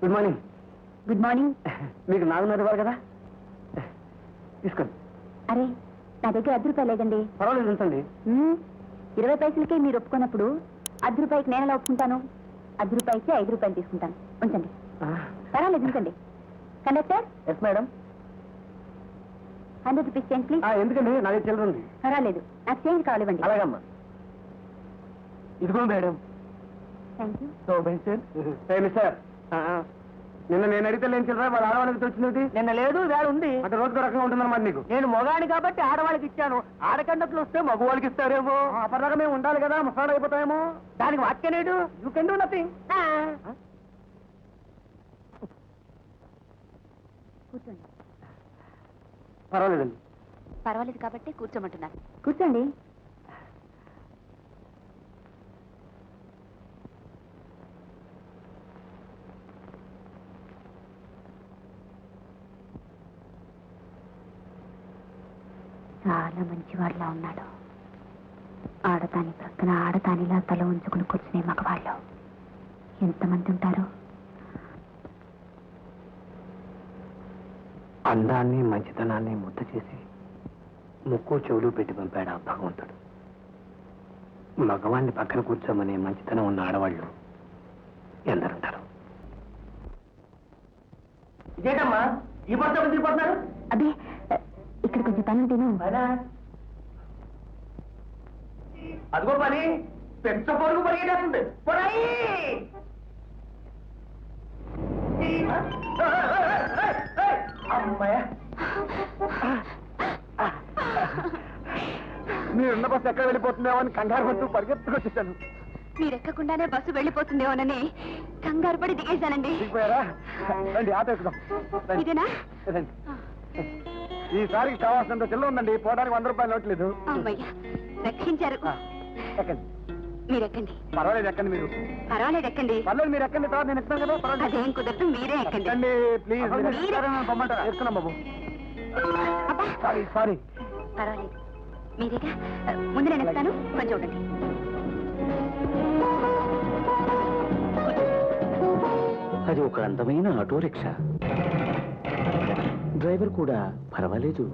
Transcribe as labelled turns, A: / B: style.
A: Good morning.
B: Good morning.
A: మీకు 4:30 ఇవ్వాలి కదా, తీసుకోండి.
B: అరే, నా దగ్గర 10 రూపాయలు లేదండి.
A: పర్వాలేదు, ఉంచండి.
B: 20 పైసలకే మీరు ఒప్పుకున్నప్పుడు 10 రూపాయలకి నేను ఎలా ఒప్పుకుంటాను? 10 రూపాయలకి 5 రూపాయలు తీసుకుంటాను. ఉంచండి. పర్వాలేదు, ఉంచండి. Conductor.
A: Yes madam.
B: 100 rupees change please.
A: ఎందుకండి, నా దగ్గర చిల్లర ఉంది.
B: పర్వాలేదు, నాకు చేంజ్ కావాలివ్వండి.
A: అలాగమ్మా. ఇదిగో మేడం.
B: Thank you.
A: మిస్టర్, నిన్న నేను అడిగితే లేని చిల్లర వాళ్ళ ఆడవాళ్ళకి వచ్చింది.
C: నిన్న లేదు, వేళ ఉంది.
A: అంటే రోజుకో రకంగా ఉంటుందన్నమాట నీకు.
C: నేను మొగాని కాబట్టి ఆడవాళ్ళకి ఇచ్చాను. ఆడకండక్తులు వస్తే మగవాళ్ళకి ఇస్తారేమో.
A: అప్పటిదాకా మేము ఉండాలి కదా, ముసాడు అయిపోతాయేమో.
C: దానికి వాక్యనేడు. You can do nothing.
B: కూర్చోండి.
A: పర్వాలేదండి.
B: పర్వాలేదు కాబట్టి కూర్చోమంటున్నాను. కూర్చోండి. చాలా మంచివాడిలా ఉన్నాడు. ఆడదాని ప్రక్కన ఆడదానిలా తల ఉంచుకుని కూర్చునే మగవాళ్ళు ఎంతమంది ఉంటారు?
A: అందాన్ని మంచితనాన్ని ముద్ద చేసి ముక్కు చెవులు పెట్టి పంపాడు ఆ భగవంతుడు. మగవాణ్ణి పక్కన కూర్చోమనే మంచితనం ఉన్న ఆడవాళ్ళు ఎందరుంటారు?
C: ఇదేటమ్మా ఈ మొత్తం తిరిగిపోతున్నారు?
B: అదే, ఇక్కడ కొంచెం పని ఉంటేను.
C: అదిగో పని పెద్ద పొరుగు పరిగెట్టేస్తుంది. పొరాయి అమ్మాయ,
A: మీరున్న బస్సు ఎక్కడ వెళ్ళిపోతుందేమో అని కంగారు పడుతూ పరిగెత్తుకొచ్చేసాను.
B: మీరెక్కకుండానే బస్సు వెళ్ళిపోతుందేమోనని కంగారు పడి దిగేశానండి.
A: దిగిపోయారా? రండి, ఆటో ఎక్కుదాం. రండి.
B: ఇదేనా?
A: రండి. ఈసారికి కావాల్సినంత చిల్లర ఉందండి, పోవడానికి 100 రూపాయలు నోట్లేదు.
B: అమ్మయ్య, రక్షించారు.
A: ఎక్కండి.
B: మీరెక్కండి.
A: పర్వాలేదు, ఎక్కండి. మీరు
B: పర్వాలేదు, ఎక్కండి.
A: పర్లేదు, మీరు ఎక్కండి. తర్వాత నేను ఎక్కుతాను కదా. పర్వాలేదు,
B: అదేం కుదరదు, మీరే ఎక్కండి.
A: ఎక్కండి ప్లీజ్. పొమ్మంటారా? ఎక్కున్నాం బాబు.
B: అబ్బా,
A: సారీ.
B: పర్వాలేదు, మీరేగా. ముందు నేను ఎక్కుతాను, కొంచెం ఉండండి.
D: అది ఒక అందమైన ఆటో రిక్షా. డ్రైవర్ కూడా పర్వాలేదు.